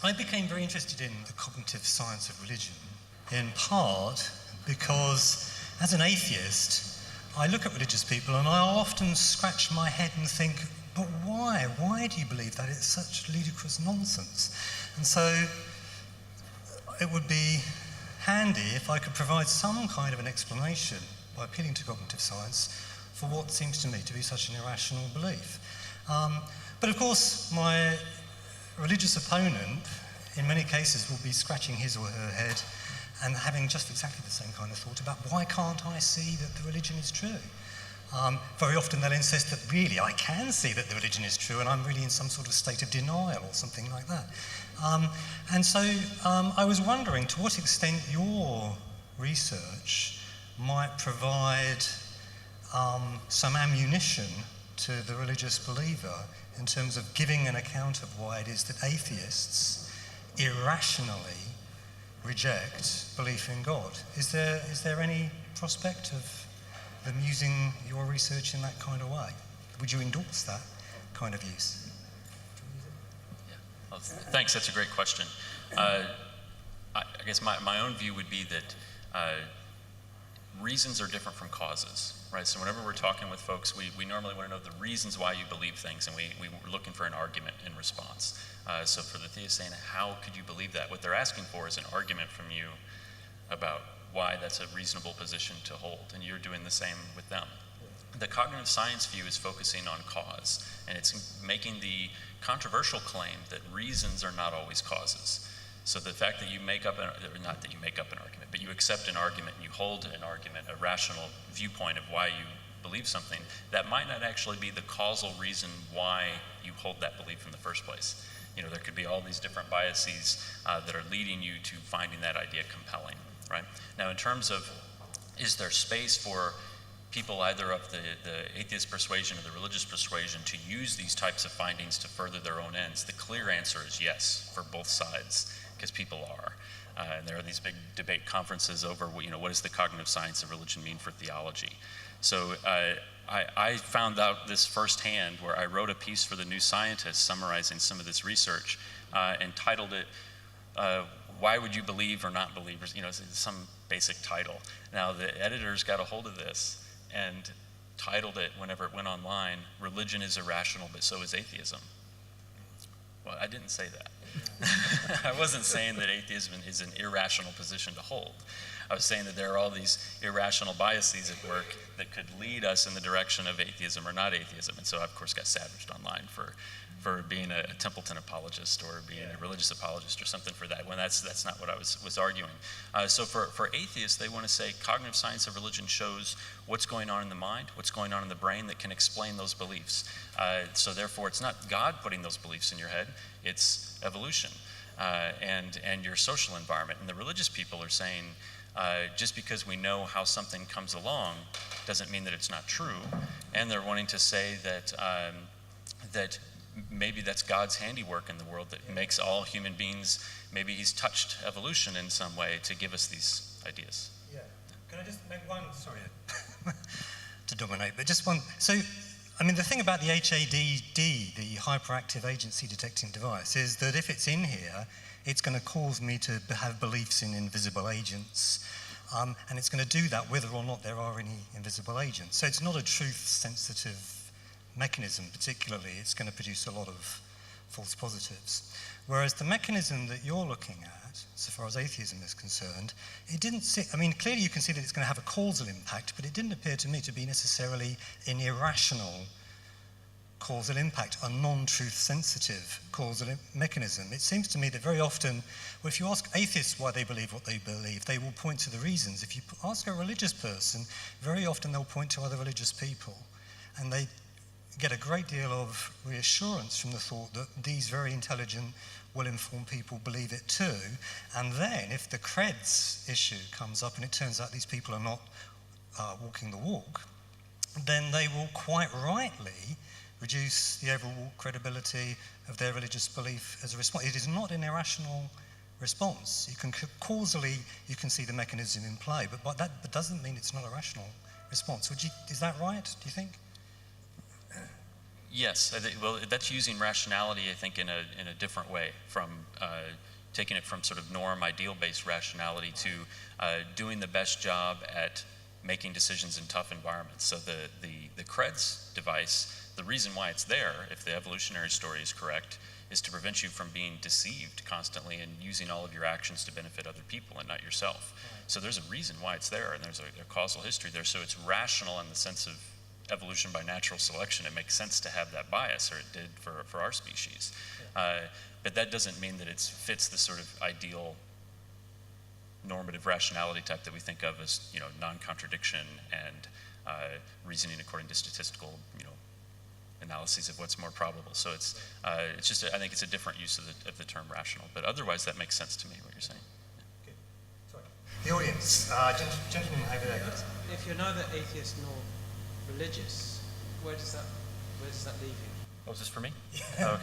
I became very interested in the cognitive science of religion, in part because, as an atheist, I look at religious people and I often scratch my head and think, but why? Why do you believe that? It's such ludicrous nonsense. And so it would be handy if I could provide some kind of an explanation by appealing to cognitive science for what seems to me to be such an irrational belief. But of course, my religious opponent, in many cases, will be scratching his or her head and having just exactly the same kind of thought about why can't I see that the religion is true? Very often they'll insist that really I can see that the religion is true and I'm really in some sort of state of denial or something like that. And so I was wondering to what extent your research might provide some ammunition to the religious believer in terms of giving an account of why it is that atheists irrationally reject belief in God. Is there any prospect of them using your research in that kind of way? Would you endorse that kind of use? Yeah. Well, thanks, that's a great question. I guess my own view would be that reasons are different from causes, right? So whenever we're talking with folks, we normally want to know the reasons why you believe things, and we're looking for an argument in response. So for the theist saying, how could you believe that? What they're asking for is an argument from you about why that's a reasonable position to hold, and you're doing the same with them. The cognitive science view is focusing on cause, and it's making the controversial claim that reasons are not always causes. So the fact that you make up, not that you make up an argument, but you accept an argument, you hold an argument, a rational viewpoint of why you believe something, that might not actually be the causal reason why you hold that belief in the first place. You know, there could be all these different biases that are leading you to finding that idea compelling, right? Now, in terms of, is there space for people either of the atheist persuasion or the religious persuasion to use these types of findings to further their own ends? The clear answer is yes, for both sides, because people are. And there are these big debate conferences over, you know, what does the cognitive science of religion mean for theology? So I found out this firsthand where I wrote a piece for the New Scientist summarizing some of this research and titled it, Why Would You Believe or Not Believe? You know, it's some basic title. Now the editors got a hold of this and titled it, whenever it went online, Religion is Irrational, but So is Atheism. Well, I didn't say that. I wasn't saying that atheism is an irrational position to hold. I was saying that there are all these irrational biases at work that could lead us in the direction of atheism or not atheism. And so I, of course, got savaged online for being a Templeton apologist or being a religious apologist or something for that, when that's not what I was arguing. So for atheists, they want to say cognitive science of religion shows what's going on in the mind, what's going on in the brain that can explain those beliefs. So therefore, it's not God putting those beliefs in your head, it's evolution and your social environment. And the religious people are saying, just because we know how something comes along doesn't mean that it's not true. And they're wanting to say that that maybe that's God's handiwork in the world that makes all human beings, maybe he's touched evolution in some way to give us these ideas. Yeah. Can I just make one, sorry to dominate, but just one. So, I mean, the thing about the HADD, the hyperactive agency detecting device, is that if it's in here, it's going to cause me to have beliefs in invisible agents, and it's going to do that whether or not there are any invisible agents. So it's not a truth-sensitive mechanism particularly. It's going to produce a lot of false positives. Whereas the mechanism that you're looking at, so far as atheism is concerned, it didn't see, I mean, clearly you can see that it's going to have a causal impact, but it didn't appear to me to be necessarily an irrational causal impact, a non-truth sensitive causal mechanism. It seems to me that very often, well, if you ask atheists why they believe what they believe, they will point to the reasons. If you ask a religious person, very often they'll point to other religious people, and they get a great deal of reassurance from the thought that these very intelligent, well-informed people believe it too. And then if the creds issue comes up and it turns out these people are not walking the walk, then they will quite rightly reduce the overall credibility of their religious belief as a response. It is not an irrational response. You can causally, you can see the mechanism in play, but that doesn't mean it's not a rational response. Is that right, do you think? Yes, well, that's using rationality, I think, in a different way, from taking it from sort of norm, ideal-based rationality to doing the best job at making decisions in tough environments. So the CREDS device, the reason why it's there, if the evolutionary story is correct, is to prevent you from being deceived constantly and using all of your actions to benefit other people and not yourself. So there's a reason why it's there, and there's a causal history there. So it's rational in the sense of evolution by natural selection. It makes sense to have that bias, or it did for our species. But that doesn't mean that it fits the sort of ideal normative rationality type that we think of as, you know, non-contradiction and reasoning according to statistical, you know, analyses of what's more probable. So it's just, I think it's a different use of the term rational. But otherwise, that makes sense to me, what you're saying. Okay. Sorry. The audience, gentlemen over there. If you're neither atheist nor religious, where does that leave you? Oh, is this for me? Yeah. Oh,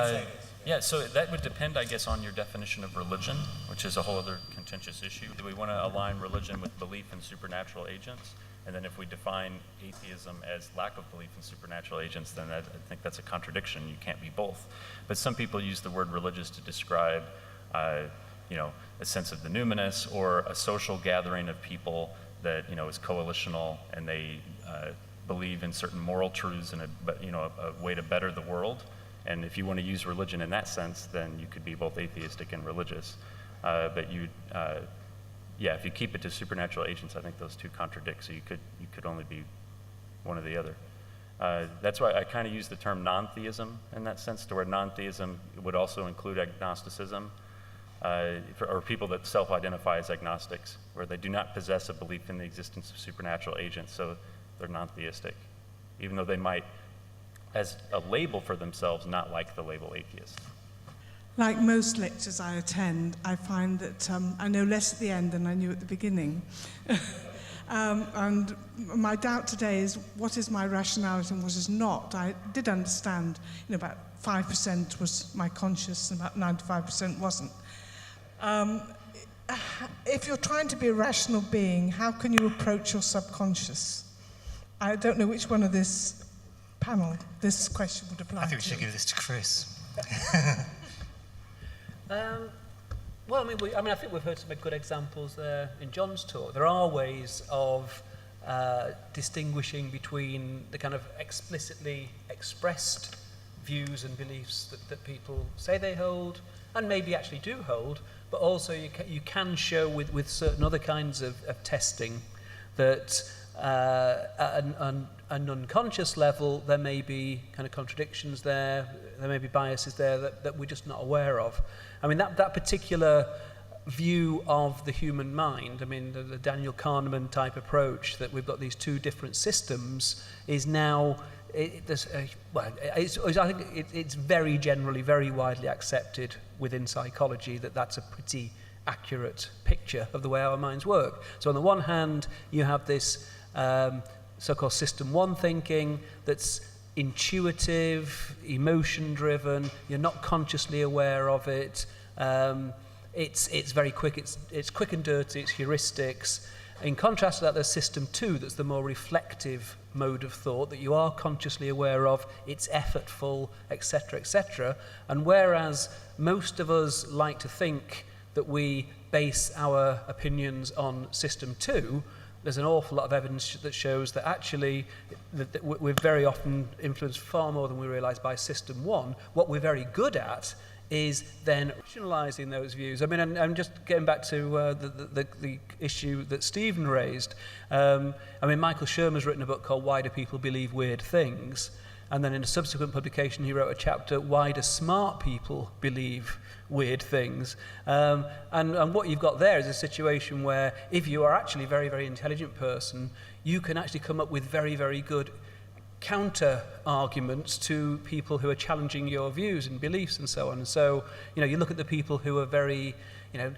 okay. Yeah, so that would depend, I guess, on your definition of religion, which is a whole other contentious issue. Do we want to align religion with belief in supernatural agents? And then if we define atheism as lack of belief in supernatural agents, then I think that's a contradiction. You can't be both. But some people use the word religious to describe, you know, a sense of the numinous, or a social gathering of people that, you know, is coalitional, and they believe in certain moral truths and a way to better the world. And if you want to use religion in that sense, then you could be both atheistic and religious. But yeah, if you keep it to supernatural agents, I think those two contradict. So you could only be one or the other. That's why I kind of use the term non-theism in that sense, to where non-theism would also include agnosticism, or people that self-identify as agnostics, where they do not possess a belief in the existence of supernatural agents, so they're non-theistic, even though they might, as a label for themselves, not like the label atheist. Like most lectures I attend, I find that I know less at the end than I knew at the beginning. And my doubt today is, what is my rationality and what is not? I did understand, you know, about 5% was my conscious and about 95% wasn't. If you're trying to be a rational being, how can you approach your subconscious? I don't know which one of this panel this question would apply to. I think we should give this to Chris. Well, I mean, I think we've heard some good examples there in John's talk. There are ways of distinguishing between the kind of explicitly expressed views and beliefs that people say they hold, and maybe actually do hold, but also you can show with certain other kinds of testing that at an unconscious level there may be kind of contradictions there may be biases there that we're just not aware of. I mean, that particular view of the human mind, I mean, the Daniel Kahneman type approach that we've got these two different systems is now, I think it's very generally, very widely accepted within psychology that that's a pretty accurate picture of the way our minds work. So on the one hand, you have this so-called system one thinking that's intuitive, emotion-driven, you're not consciously aware of it, it's very quick, it's quick and dirty, it's heuristics. In contrast to that, there's system two, that's the more reflective mode of thought that you are consciously aware of, it's effortful, etc., etc. And whereas most of us like to think that we base our opinions on system two, there's an awful lot of evidence that shows that actually that we're very often influenced far more than we realise by system one. What we're very good at is then rationalising those views. I mean, I'm just getting back to the issue that Stephen raised. I mean, Michael Shermer's written a book called Why Do People Believe Weird Things? And then in a subsequent publication, he wrote a chapter, Why Do Smart People Believe Weird Things? And what you've got there is a situation where if you are actually a very, very intelligent person, you can actually come up with very, very good counter arguments to people who are challenging your views and beliefs and so on. And so, you know, you look at the people who are very, you know,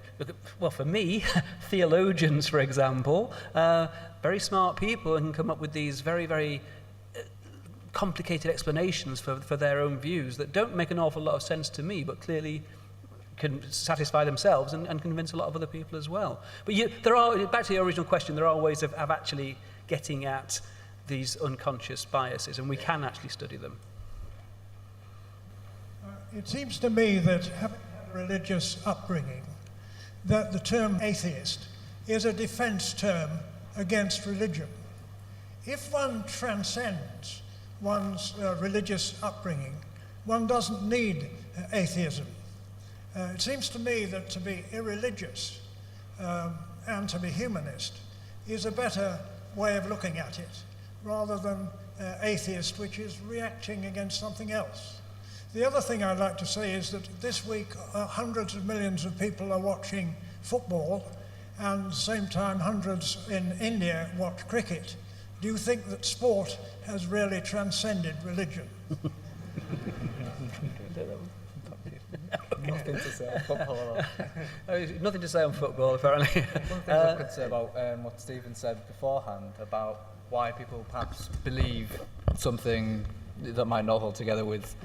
well, for me, theologians, for example, very smart people and can come up with these very, very complicated explanations for their own views that don't make an awful lot of sense to me, but clearly can satisfy themselves and convince a lot of other people as well. But there are, back to your original question, there are ways of actually getting at these unconscious biases, and we can actually study them. It seems to me that having had a religious upbringing, that the term atheist is a defense term against religion. If one transcends one's religious upbringing, one doesn't need atheism. It seems to me that to be irreligious and to be humanist is a better way of looking at it, rather than atheist, which is reacting against something else. The other thing I'd like to say is that this week hundreds of millions of people are watching football, and at the same time hundreds in India watch cricket. Do you think that sport has really transcended religion? Nothing to say on football. Nothing to say on football, apparently. One thing I could say about what Stephen said beforehand about why people perhaps believe something that might not hold together with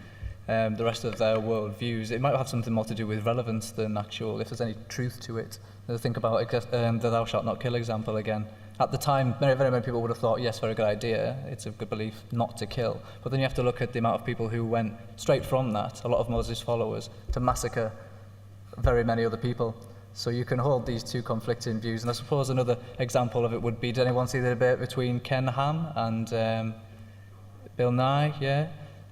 the rest of their world views. It might have something more to do with relevance than actual, if there's any truth to it. Think about the thou shalt not kill example again. At the time, very many people would have thought, yes, very good idea, it's a good belief not to kill. But then you have to look at the amount of people who went straight from that, a lot of Moses' followers, to massacre very many other people. So you can hold these two conflicting views. And I suppose another example of it would be, did anyone see the debate between Ken Ham and Bill Nye? Yeah?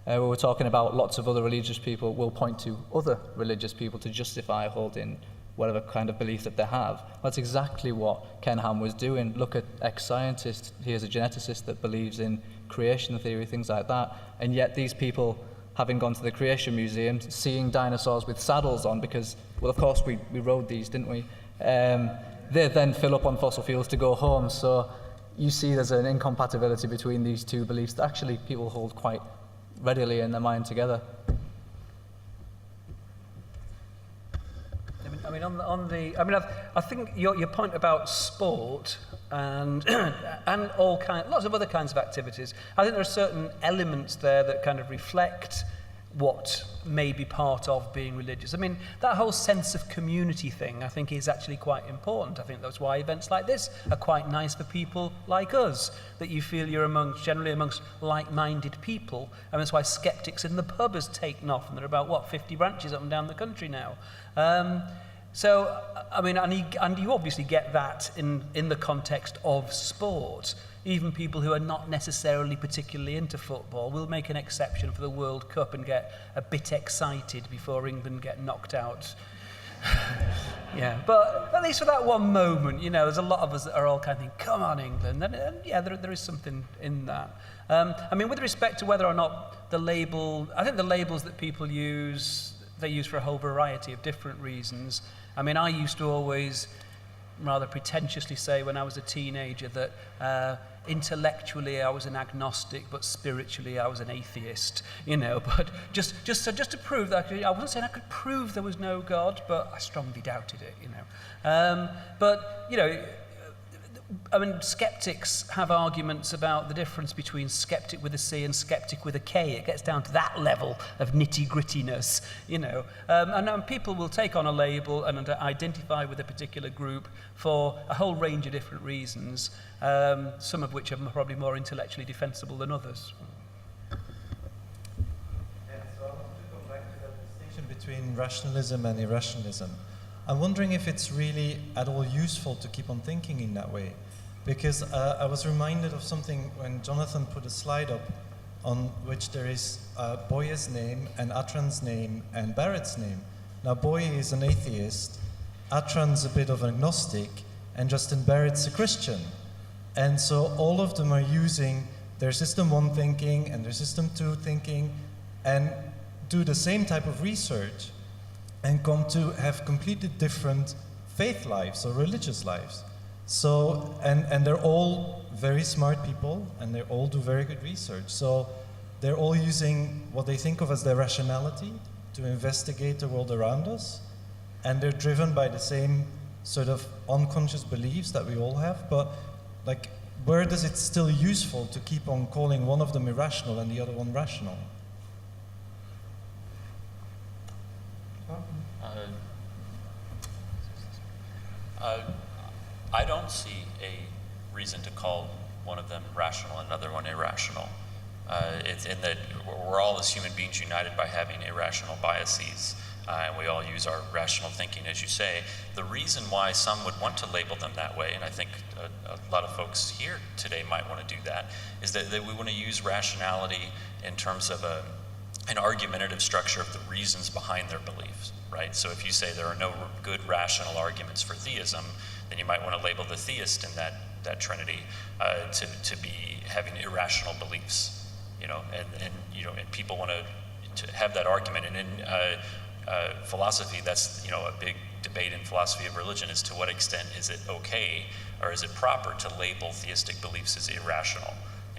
We were talking about lots of other religious people will point to other religious people to justify holding whatever kind of belief that they have. That's exactly what Ken Ham was doing. Look at ex-scientists. He is a geneticist that believes in creation theory, things like that. And yet these people, having gone to the Creation Museum, seeing dinosaurs with saddles on, because, well, of course, we rode these, didn't we? They then fill up on fossil fuels to go home. So you see there's an incompatibility between these two beliefs that actually people hold quite readily in their mind together. I think your point about sport and and lots of other kinds of activities. I think there are certain elements there that kind of reflect what may be part of being religious. I mean, that whole sense of community thing, I think, is actually quite important. I think that's why events like this are quite nice for people like us, that you feel you're generally amongst like-minded people. And that's why Skeptics in the Pub has taken off, and there are about, 50 branches up and down the country now. So, I mean, and you obviously get that in the context of sport. Even people who are not necessarily particularly into football will make an exception for the World Cup and get a bit excited before England get knocked out. Yeah, but at least for that one moment, there's a lot of us that are all kind of thinking, come on, England. And yeah, there is something in that. I mean, with respect to whether or not I think the labels that people use, they use for a whole variety of different reasons. I mean, I used to always rather pretentiously say when I was a teenager that intellectually I was an agnostic, but spiritually I was an atheist, but just to prove that, I wasn't saying I could prove there was no God, but I strongly doubted it, I mean, skeptics have arguments about the difference between skeptic with a C and skeptic with a K. It gets down to that level of nitty-grittiness, and people will take on a label and identify with a particular group for a whole range of different reasons, some of which are probably more intellectually defensible than others. Yeah, so I want to go back to that distinction between rationalism and irrationalism. I'm wondering if it's really at all useful to keep on thinking in that way. Because I was reminded of something when Jonathan put a slide up on which there is Boye's name and Atran's name and Barrett's name. Now Boye is an atheist, Atran's a bit of an agnostic, and Justin Barrett's a Christian. And so all of them are using their system 1 thinking and their system 2 thinking and do the same type of research and come to have completely different faith lives or religious lives. So, and they're all very smart people, and they all do very good research. So they're all using what they think of as their rationality to investigate the world around us, and they're driven by the same sort of unconscious beliefs that we all have. But like, where does it still useful to keep on calling one of them irrational and the other one rational? I don't see a reason to call one of them rational and another one irrational. It's in that we're all as human beings united by having irrational biases, and we all use our rational thinking, as you say. The reason why some would want to label them that way, and I think a lot of folks here today might want to do that, is that we want to use rationality in terms of an argumentative structure of the reasons behind their beliefs, right? So if you say there are no good rational arguments for theism, then you might want to label the theist in that trinity to be having irrational beliefs, and people want to have that argument. And in philosophy, that's a big debate in philosophy of religion, is to what extent is it okay or is it proper to label theistic beliefs as irrational.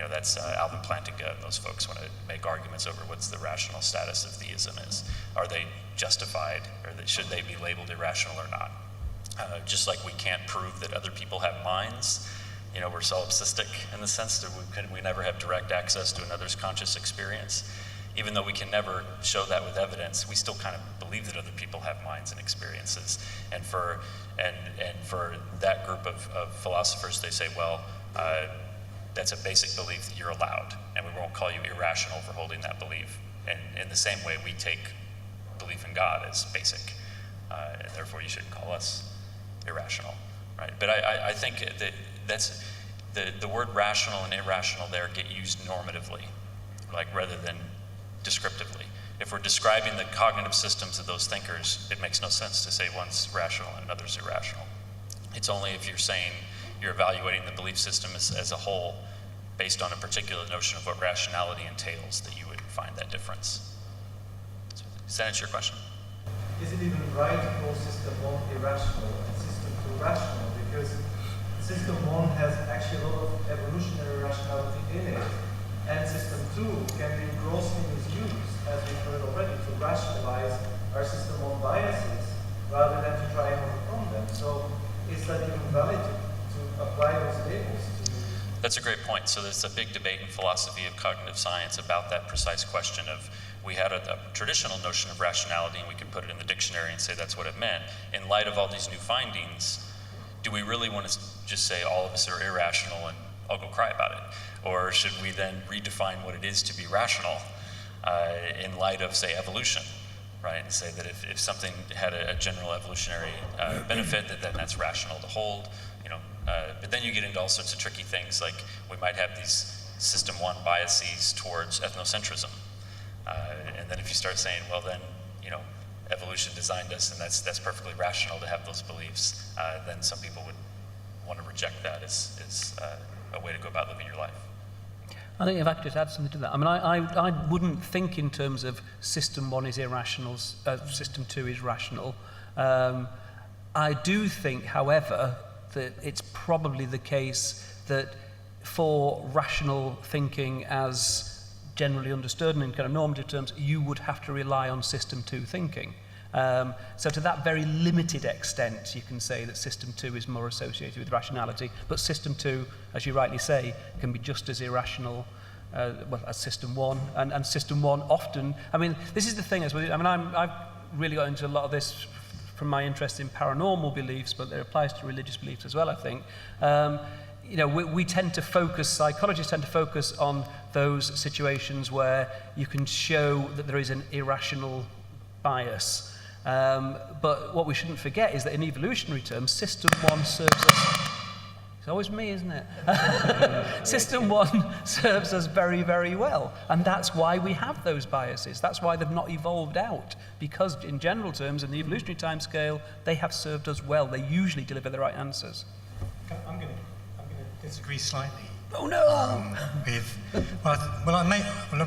That's Alvin Plantinga and those folks want to make arguments over what's the rational status of theism is. Are they justified, or should they be labeled irrational or not? Just like we can't prove that other people have minds, we're solipsistic in the sense that we never have direct access to another's conscious experience. Even though we can never show that with evidence, we still kind of believe that other people have minds and experiences. And for that group of philosophers, they say, well, that's a basic belief that you're allowed, and we won't call you irrational for holding that belief. And in the same way, we take belief in God as basic, and therefore you shouldn't call us irrational, right? But I think that that's the word rational and irrational there get used normatively, rather than descriptively. If we're describing the cognitive systems of those thinkers, it makes no sense to say one's rational and another's irrational. It's only if you're saying you're evaluating the belief system as a whole based on a particular notion of what rationality entails that you would find that difference. Does that answer your question? Is it even right to call system 1 irrational and system 2 rational? Because system 1 has actually a lot of evolutionary rationality in it, and system 2 can be grossly misused, as we've heard already, to rationalize our system 1 biases rather than to try and overcome them. So is that even valid to apply those labels to? That's a great point. So there's a big debate in philosophy of cognitive science about that precise question of, we had a traditional notion of rationality, and we could put it in the dictionary and say that's what it meant. In light of all these new findings, do we really want to just say all of us are irrational and I'll go cry about it? Or should we then redefine what it is to be rational in light of, say, evolution, right? And say that if something had a general evolutionary benefit, then that's rational to hold. But then you get into all sorts of tricky things, like we might have these system 1 biases towards ethnocentrism. And then if you start saying, well, then, evolution designed us, and that's perfectly rational to have those beliefs, then some people would want to reject that as a way to go about living your life. I think if I could just add something to that. I mean, I wouldn't think in terms of system 1 is irrational, system 2 is rational. I do think, however, that it's probably the case that for rational thinking as generally understood and in kind of normative terms, you would have to rely on system 2 thinking. So to that very limited extent, you can say that system 2 is more associated with rationality, but system 2, as you rightly say, can be just as irrational as system 1. And system 1 often, I mean, this is the thing, I've really got into a lot of this from my interest in paranormal beliefs, but it applies to religious beliefs as well, I think. We tend to focus, psychologists tend to focus on those situations where you can show that there is an irrational bias. But what we shouldn't forget is that in evolutionary terms, system 1 serves us. It's always me, isn't it? System 1 serves us very, very well. And that's why we have those biases. That's why they've not evolved out. Because in general terms, in the evolutionary timescale, they have served us well. They usually deliver the right answers. I'm going to disagree slightly. Oh no!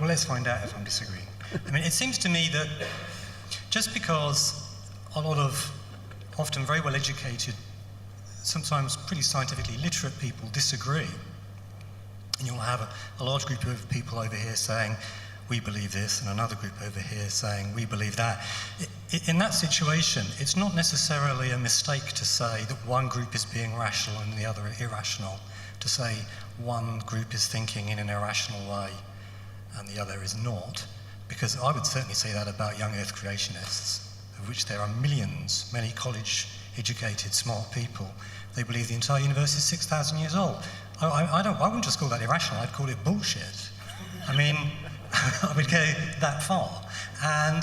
Let's find out if I'm disagreeing. I mean, it seems to me that just because a lot of often very well educated, sometimes pretty scientifically literate people disagree, and you'll have a large group of people over here saying, we believe this, and another group over here saying, we believe that. In that situation, it's not necessarily a mistake to say that one group is being rational and the other irrational, to say one group is thinking in an irrational way and the other is not, because I would certainly say that about young earth creationists, of which there are millions, many college-educated, smart people. They believe the entire universe is 6,000 years old. I wouldn't just call that irrational, I'd call it bullshit. I mean, I would go that far. And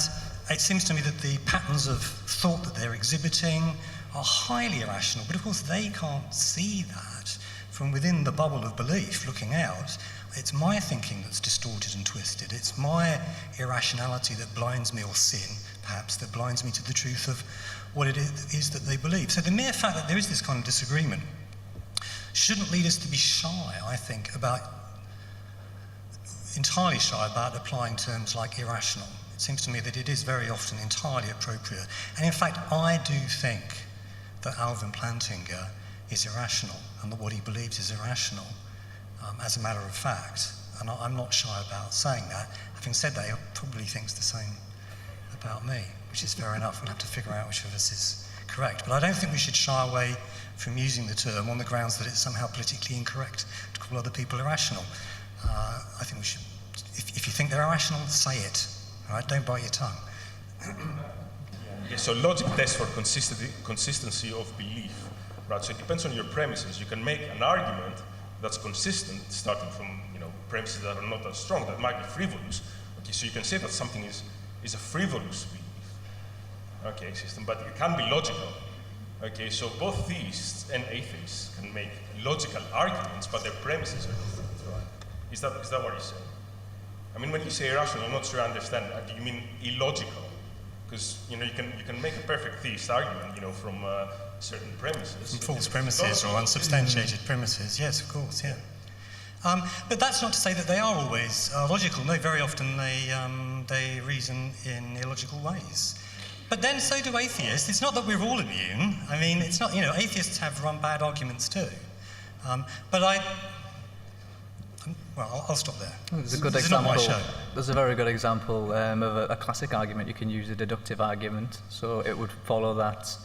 it seems to me that the patterns of thought that they're exhibiting are highly irrational, but of course they can't see that from within the bubble of belief looking out. It's my thinking that's distorted and twisted. It's my irrationality that blinds me, or sin, perhaps, that blinds me to the truth of what it is that they believe. So the mere fact that there is this kind of disagreement shouldn't lead us to be shy, I think, entirely shy about applying terms like irrational. It seems to me that it is very often entirely appropriate. And in fact, I do think that Alvin Plantinga is irrational, and that what he believes is irrational, as a matter of fact. And I'm not shy about saying that. Having said that, he probably thinks the same about me, which is fair enough. We'll have to figure out which of us is correct. But I don't think we should shy away from using the term on the grounds that it's somehow politically incorrect to call other people irrational. I think we should, if you think they're irrational, say it. All right? Don't bite your tongue. Yeah, so logic tests for consistency of belief, right? So it depends on your premises. You can make an argument that's consistent, starting from premises that are not as strong, that might be frivolous. Okay, so you can say that something is a frivolous belief, okay, system, but it can be logical. Okay, so both theists and atheists can make logical arguments, but their premises are different, right? Is that what you're saying? I mean, when you say irrational, I'm not sure I understand. Do you mean illogical? Because you can make a perfect theist argument, from certain premises. From false premises or unsubstantiated premises, yes, of course, yeah. But that's not to say that they are always logical. No, very often they reason in illogical ways. But then so do atheists. It's not that we're all immune. I mean, it's not, atheists have run bad arguments too. I'll stop there. There's a good example. There's a very good example of a classic argument. You can use a deductive argument. So it would follow that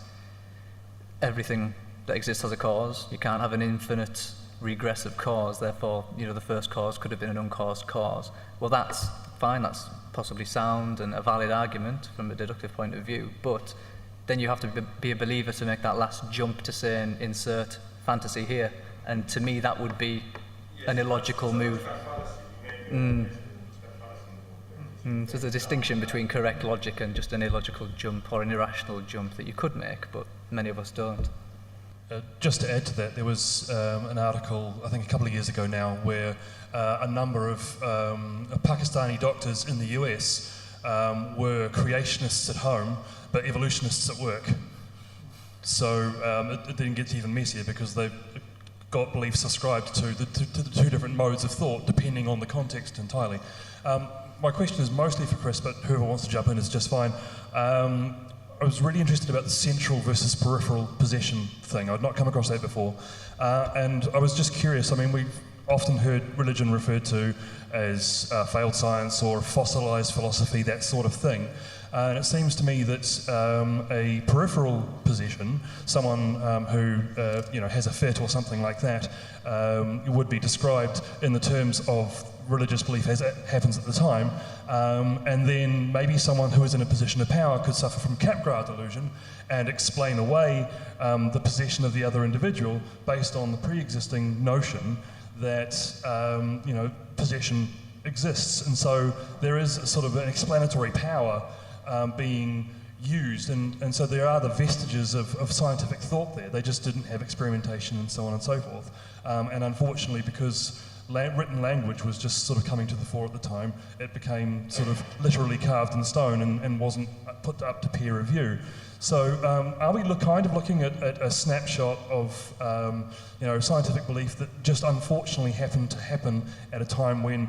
everything that exists has a cause. You can't have an infinite regressive cause. Therefore, the first cause could have been an uncaused cause. Well, that's fine. That's possibly sound and a valid argument from a deductive point of view. But then you have to be a believer to make that last jump to say and insert fantasy here. And to me, that would be an illogical move. So there's a distinction between correct logic and just an illogical jump or an irrational jump that you could make, but many of us don't. Just to add to that, there was an article, I think a couple of years ago now, where a number of Pakistani doctors in the US were creationists at home, but evolutionists at work. So it didn't get even messier because they've got beliefs ascribed to the two different modes of thought, depending on the context entirely. My question is mostly for Chris, but whoever wants to jump in is just fine. I was really interested about the central versus peripheral possession thing. I'd not come across that before. And I was just curious, I mean, we've often heard religion referred to as failed science or fossilized philosophy, that sort of thing. And it seems to me that a peripheral possession, someone who has a fit or something like that, would be described in the terms of religious belief as it happens at the time, and then maybe someone who is in a position of power could suffer from Capgras delusion and explain away the possession of the other individual based on the pre-existing notion that possession exists. And so there is a sort of an explanatory power being used, and so there are the vestiges of scientific thought there. They just didn't have experimentation and so on and so forth. And unfortunately, because written language was just sort of coming to the fore at the time, it became sort of literally carved in stone and wasn't put up to peer review. So are we kind of looking at a snapshot of scientific belief that just unfortunately happened to happen at a time when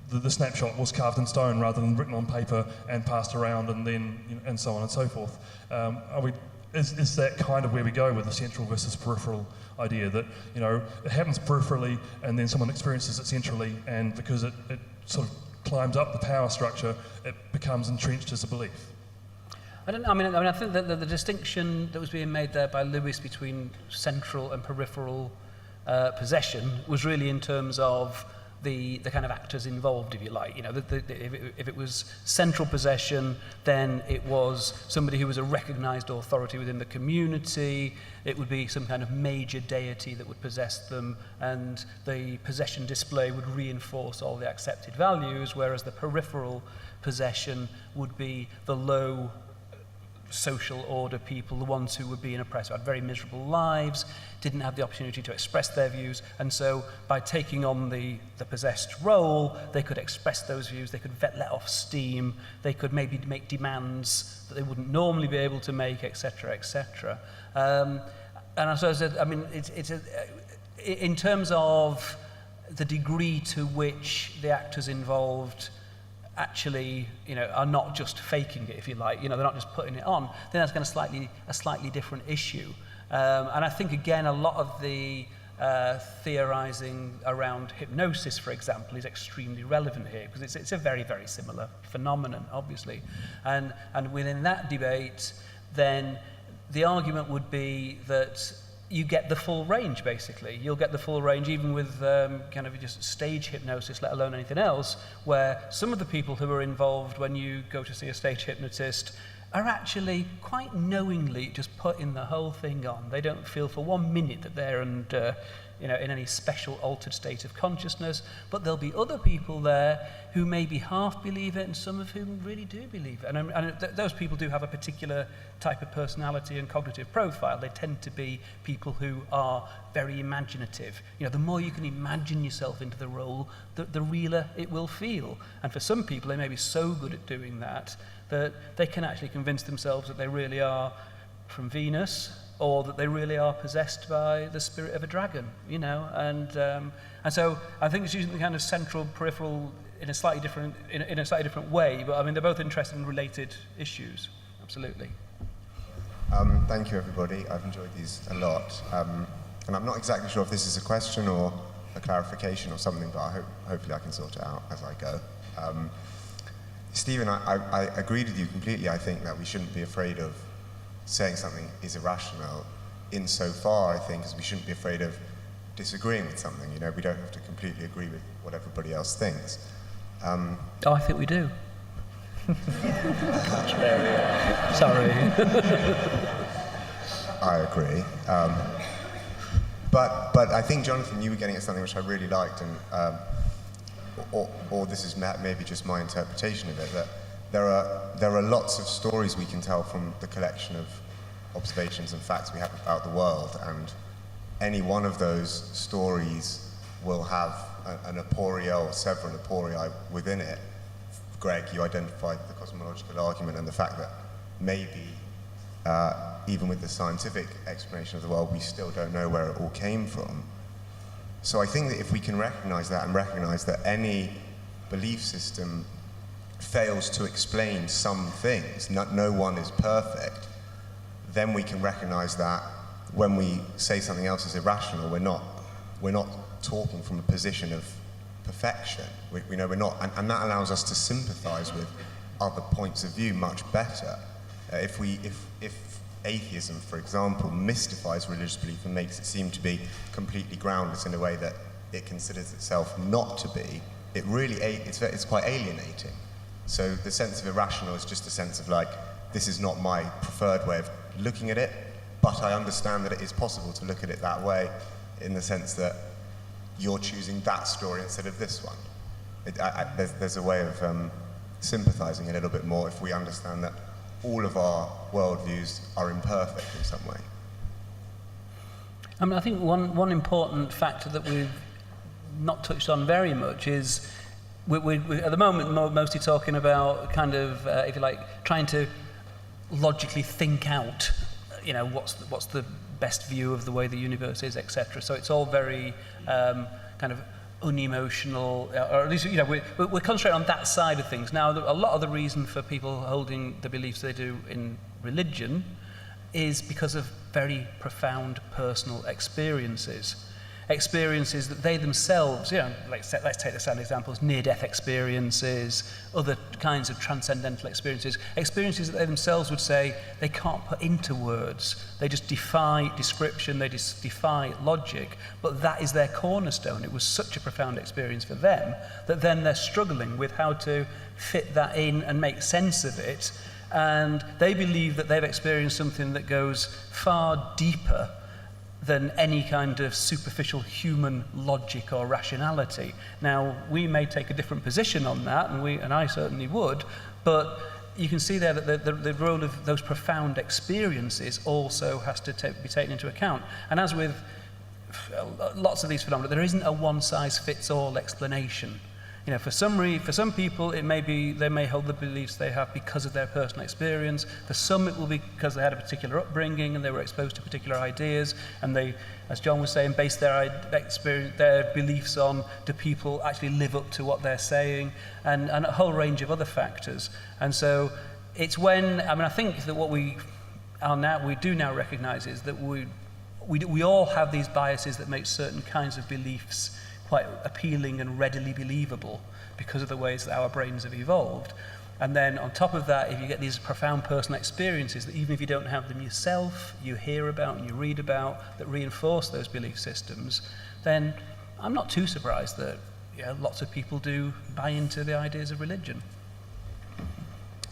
the snapshot was carved in stone rather than written on paper and passed around and then and so on and so forth? Is that kind of where we go with the central versus peripheral idea, that it happens peripherally and then someone experiences it centrally, and because it sort of climbs up the power structure, it becomes entrenched as a belief? I think that the distinction that was being made there by Lewis between central and peripheral possession was really in terms of the kind of actors involved, if you like. You know, if it was central possession, then it was somebody who was a recognized authority within the community. It would be some kind of major deity that would possess them, and the possession display would reinforce all the accepted values, whereas the peripheral possession would be the low social order people, the ones who were being oppressed, who had very miserable lives, didn't have the opportunity to express their views, and so by taking on the possessed role, they could express those views, they could let off steam, they could maybe make demands that they wouldn't normally be able to make, etc., etc. And so I mean, in terms of the degree to which the actors involved actually, you know, are not just faking it, if you like, you know, they're not just putting it on, then that's kind of a slightly different issue. And I think, again, a lot of the theorizing around hypnosis, for example, is extremely relevant here, because it's a very, very similar phenomenon, obviously. And within that debate, then the argument would be that you get the full range, basically. You'll get the full range even with kind of just stage hypnosis, let alone anything else, where some of the people who are involved when you go to see a stage hypnotist are actually quite knowingly just putting the whole thing on. They don't feel for 1 minute that they're in any special altered state of consciousness, but there'll be other people there who maybe half believe it and some of whom really do believe it. And those people do have a particular type of personality and cognitive profile. They tend to be people who are very imaginative. You know, the more you can imagine yourself into the role, the realer it will feel. And for some people, they may be so good at doing that they can actually convince themselves that they really are from Venus, or that they really are possessed by the spirit of a dragon, you know, and so I think it's using the kind of central peripheral in a slightly different way, but I mean they're both interested in related issues, absolutely. Thank you, everybody. I've enjoyed these a lot, and I'm not exactly sure if this is a question or a clarification or something, but hopefully I can sort it out as I go. Stephen, I agreed with you completely. I think that we shouldn't be afraid of saying something is irrational insofar, I think, as we shouldn't be afraid of disagreeing with something. You know, we don't have to completely agree with what everybody else thinks. I think we do. Sorry. I agree. But I think, Jonathan, you were getting at something which I really liked, and or this is maybe just my interpretation of it, that there are lots of stories we can tell from the collection of observations and facts we have about the world, and any one of those stories will have an aporia or several aporia within it. Greg, you identified the cosmological argument and the fact that maybe even with the scientific explanation of the world, we still don't know where it all came from. So I think that if we can recognize that and recognize that any belief system fails to explain some things, no one is perfect, then we can recognize that when we say something else is irrational, we're not talking from a position of perfection. We know we're not, and that allows us to sympathize with other points of view much better. If atheism, for example, mystifies religious belief and makes it seem to be completely groundless in a way that it considers itself not to be, it's quite alienating. So the sense of irrational is just a sense of like, this is not my preferred way of looking at it, but I understand that it is possible to look at it that way, in the sense that you're choosing that story instead of this one. There's a way of sympathizing a little bit more if we understand that all of our worldviews are imperfect in some way. I mean, I think one important factor that we've not touched on very much is we're at the moment mostly talking about kind of, if you like, trying to logically think out, you know, what's the best view of the way the universe is, etc. So it's all very kind of unemotional, or at least, you know, we're concentrating on that side of things. Now, a lot of the reason for people holding the beliefs they do in religion is because of very profound personal experiences. experiences that they themselves, let's take the sad examples, near-death experiences, other kinds of transcendental experiences that they themselves would say they can't put into words. They just defy description, they just defy logic, but that is their cornerstone. It was such a profound experience for them that then they're struggling with how to fit that in and make sense of it. And they believe that they've experienced something that goes far deeper than any kind of superficial human logic or rationality. Now, we may take a different position on that, and I certainly would, but you can see there that the role of those profound experiences also has to be taken into account. And as with lots of these phenomena, there isn't a one-size-fits-all explanation. For some people, it may be they may hold the beliefs they have because of their personal experience. For some, it will be because they had a particular upbringing and they were exposed to particular ideas, and they, as John was saying, base their beliefs on, do people actually live up to what they're saying, and a whole range of other factors. And so it's when, I think that what we do now recognize is that we all have these biases that make certain kinds of beliefs quite appealing and readily believable because of the ways that our brains have evolved. And then on top of that, if you get these profound personal experiences that even if you don't have them yourself, you hear about and you read about that reinforce those belief systems, then I'm not too surprised that lots of people do buy into the ideas of religion.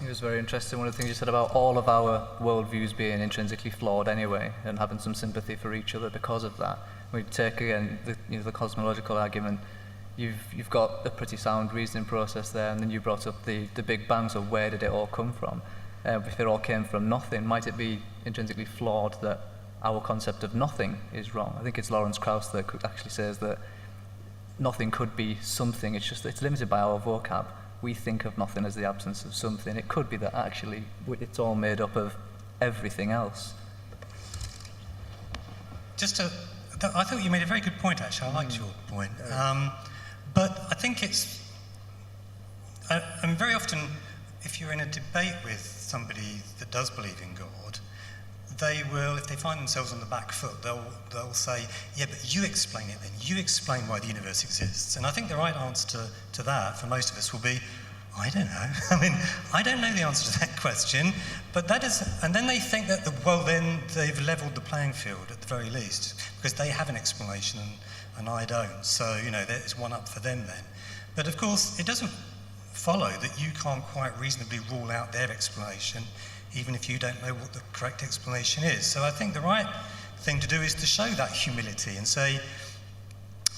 It was very interesting, one of the things you said about all of our worldviews being intrinsically flawed anyway and having some sympathy for each other because of that. We take again the cosmological argument. You've got a pretty sound reasoning process there, and then you brought up the Big Bang. So where did it all come from? If it all came from nothing, might it be intrinsically flawed that our concept of nothing is wrong? I think it's Lawrence Krauss that actually says that nothing could be something. It's limited by our vocab. We think of nothing as the absence of something. It could be that actually it's all made up of everything else. I thought you made a very good point, actually. I liked your point. But I think very often, if you're in a debate with somebody that does believe in God, they will, if they find themselves on the back foot, they'll say, yeah, but you explain it then. You explain why the universe exists. And I think the right answer to that, for most of us, will be, I don't know. I don't know the answer to that question, but that is, and then they think that, then they've leveled the playing field at the very least, because they have an explanation and I don't. So, there's one up for them then. But of course, it doesn't follow that you can't quite reasonably rule out their explanation, even if you don't know what the correct explanation is. So I think the right thing to do is to show that humility and say,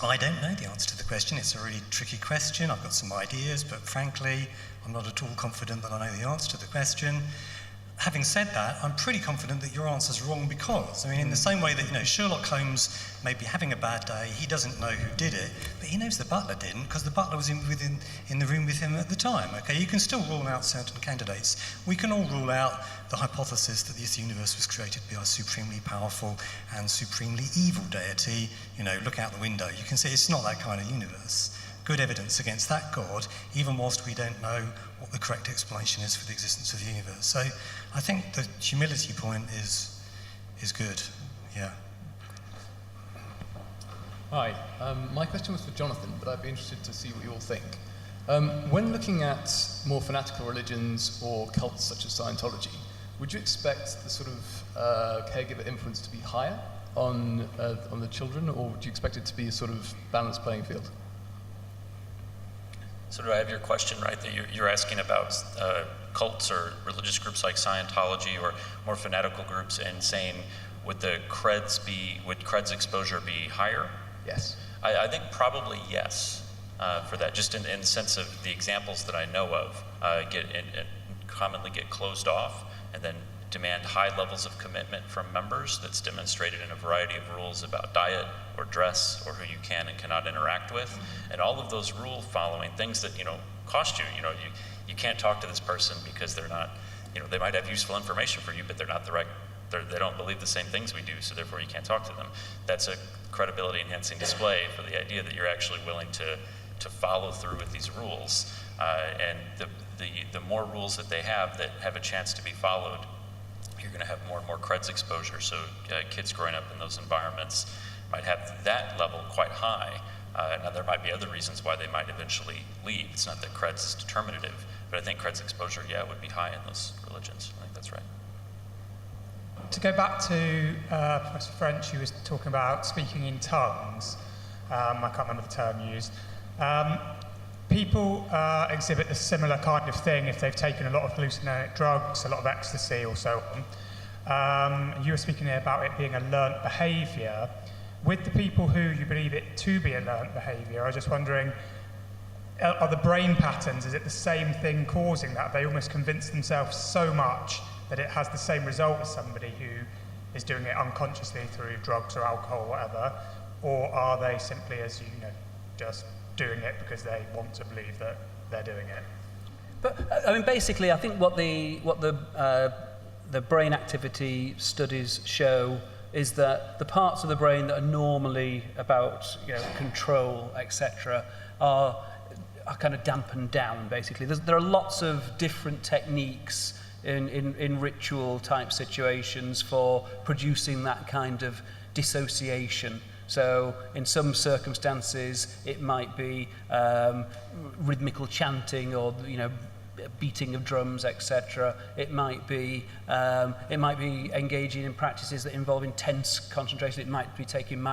I don't know the answer to the question. It's a really tricky question. I've got some ideas, but frankly, I'm not at all confident that I know the answer to the question. Having said that, I'm pretty confident that your answer's wrong because, in the same way that, Sherlock Holmes may be having a bad day, he doesn't know who did it, but he knows the butler didn't because the butler was in the room with him at the time. Okay, you can still rule out certain candidates. We can all rule out the hypothesis that this universe was created by a supremely powerful and supremely evil deity. Look out the window. You can see it's not that kind of universe. Good evidence against that God, even whilst we don't know what the correct explanation is for the existence of the universe. So I think the humility point is good, yeah. Hi, my question was for Jonathan, but I'd be interested to see what you all think. When looking at more fanatical religions or cults such as Scientology, would you expect the sort of caregiver influence to be higher on the children, or would you expect it to be a sort of balanced playing field? So do I have your question right, that you're asking about cults or religious groups like Scientology or more fanatical groups and saying, would Cred's exposure be higher? Yes. I think probably yes for that, just in the sense of the examples that I know of commonly get closed off and then demand high levels of commitment from members that's demonstrated in a variety of rules about diet or dress or who you can and cannot interact with. And all of those rule following things that, cost you. You can't talk to this person because they're not, they might have useful information for you, but they're not they don't believe the same things we do, so therefore you can't talk to them. That's a credibility enhancing display for the idea that you're actually willing to follow through with these rules. And the more rules that they have that have a chance to be followed, you're going to have more and more Creds exposure. So kids growing up in those environments might have that level quite high. Now, there might be other reasons why they might eventually leave. It's not that creds is determinative, but I think creds exposure, would be high in those religions. I think that's right. To go back to Professor French, who was talking about speaking in tongues, I can't remember the term used. People exhibit a similar kind of thing if they've taken a lot of hallucinogenic drugs, a lot of ecstasy or so on. You were speaking there about it being a learnt behaviour. With the people who you believe it to be a learnt behaviour, I was just wondering, are the brain patterns, is it the same thing causing that? They almost convince themselves so much that it has the same result as somebody who is doing it unconsciously through drugs or alcohol or whatever, or are they simply, as you know, just doing it because they want to believe that they're doing it? But I mean, basically, I think what the brain activity studies show is that the parts of the brain that are normally about control, etc., are kind of dampened down. Basically, there are lots of different techniques in ritual type situations for producing that kind of dissociation. So in some circumstances, it might be rhythmical chanting or beating of drums, etc. It might be engaging in practices that involve intense concentration. It might be taking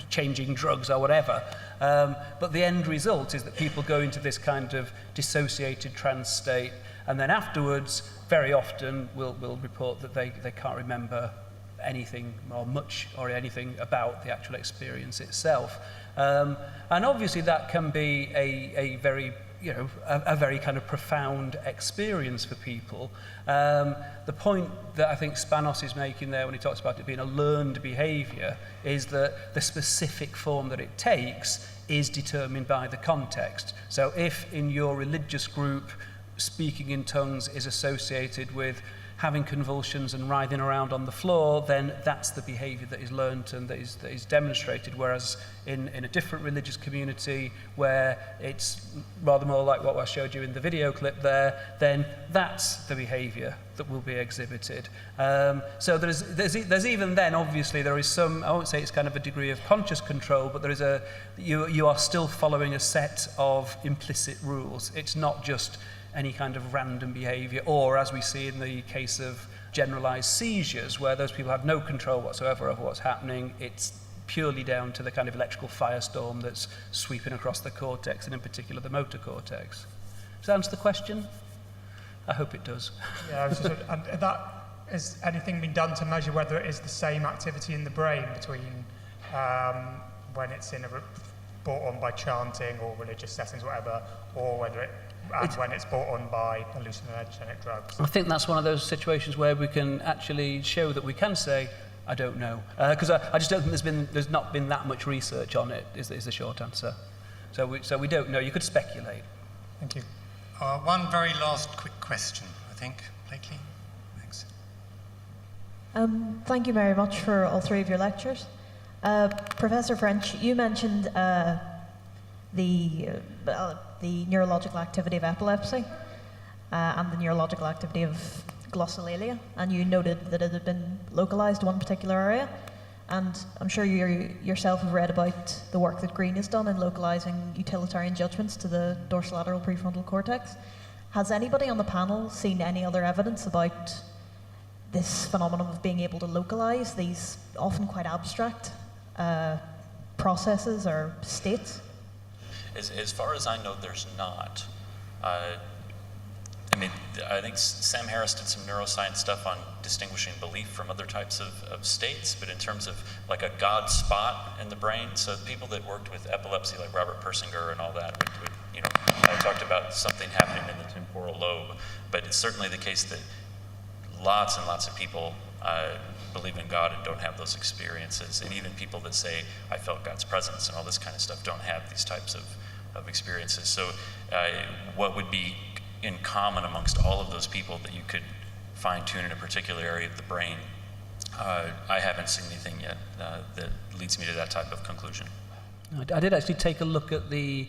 changing drugs or whatever. But the end result is that people go into this kind of dissociated trance state, and then afterwards, very often, will report that they can't remember anything or much or anything about the actual experience itself. And obviously that can be a very kind of profound experience for people. The point that I think Spanos is making there when he talks about it being a learned behaviour is that the specific form that it takes is determined by the context. So if in your religious group speaking in tongues is associated with having convulsions and writhing around on the floor, then that's the behaviour that is learnt and that is demonstrated. Whereas in a different religious community where it's rather more like what I showed you in the video clip there, then that's the behaviour that will be exhibited. So there's even then, obviously, there is some, I won't say it's kind of a degree of conscious control, but there is you are still following a set of implicit rules. It's not just any kind of random behaviour, or as we see in the case of generalised seizures, where those people have no control whatsoever over what's happening. It's purely down to the kind of electrical firestorm that's sweeping across the cortex, and in particular the motor cortex. Does that answer the question? I hope it does. Yeah, I was just, and that, has anything been done to measure whether it is the same activity in the brain between when it's brought on by chanting or religious settings, whatever, or whether when it's brought on by hallucinogenic drugs? I think that's one of those situations where we can actually show that we can say, I don't know. Because I just don't think there's not been that much research on it, is the short answer. So we don't know. You could speculate. Thank you. One very last quick question, I think. Blakely? Thanks. Thank you very much for all three of your lectures. Professor French, you mentioned the neurological activity of epilepsy and the neurological activity of glossolalia, and you noted that it had been localized to one particular area. And I'm sure you yourself have read about the work that Green has done in localizing utilitarian judgments to the dorsolateral prefrontal cortex. Has anybody on the panel seen any other evidence about this phenomenon of being able to localize these often quite abstract processes or states? As far as I know, there's not. I think Sam Harris did some neuroscience stuff on distinguishing belief from other types of states, but in terms of like a God spot in the brain, so people that worked with epilepsy, like Robert Persinger and all that, I talked about something happening in the temporal lobe, but it's certainly the case that lots and lots of people believe in God and don't have those experiences, and even people that say, I felt God's presence and all this kind of stuff don't have these types of experiences. So what would be in common amongst all of those people that you could fine-tune in a particular area of the brain? I haven't seen anything yet that leads me to that type of conclusion. I did actually take a look at the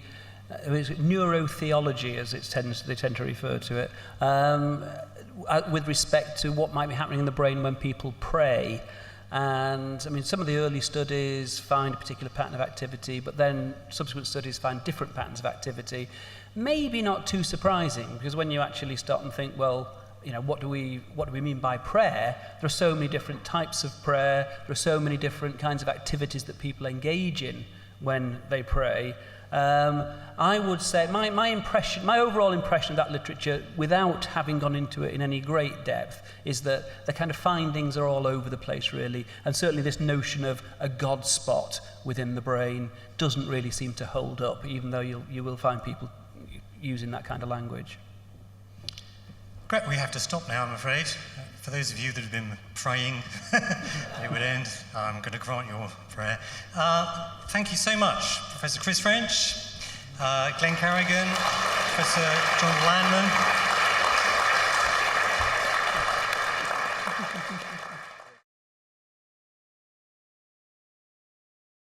neurotheology, as they tend to refer to it, with respect to what might be happening in the brain when people pray. And I mean, some of the early studies find a particular pattern of activity, but then subsequent studies find different patterns of activity. Maybe not too surprising, because when you actually stop and think, well, you know, what do we mean by prayer? There are so many different types of prayer. There are so many different kinds of activities that people engage in when they pray. I would say my overall impression of that literature, without having gone into it in any great depth, is that the kind of findings are all over the place, really. And certainly this notion of a God spot within the brain doesn't really seem to hold up, even though you will find people using that kind of language. Great, we have to stop now, I'm afraid. For those of you that have been praying, it would end. I'm going to grant your prayer. Thank you so much, Professor Chris French, Glen Carrigan, Professor Jonathan Lanman,